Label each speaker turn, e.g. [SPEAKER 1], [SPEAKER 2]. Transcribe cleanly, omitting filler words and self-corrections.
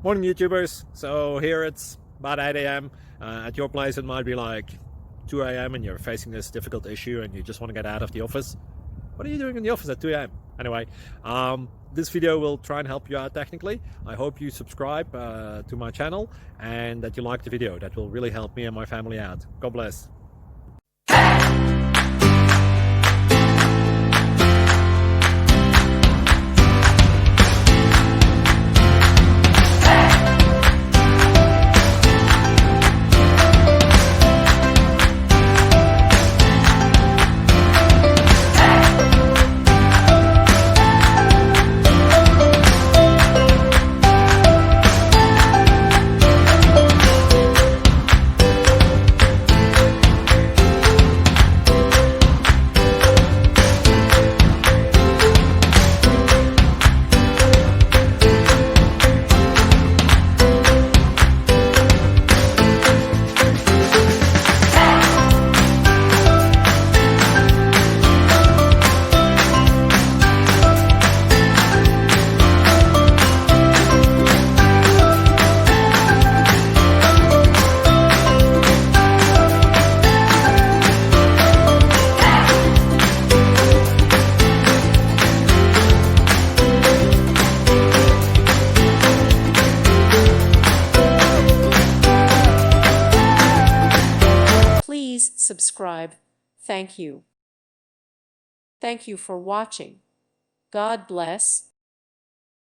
[SPEAKER 1] Morning YouTubers. So here it's about 8 a.m. At your place it might be like 2 a.m. and you're facing this difficult issue and you just want to get out of the office. What are you doing in the office at 2 a.m.? Anyway, this video will try and help you out technically. I hope you subscribe to my channel and that you like the video. That will really help me and my family out. God bless.
[SPEAKER 2] Please subscribe. Thank you. Thank you for watching. God bless.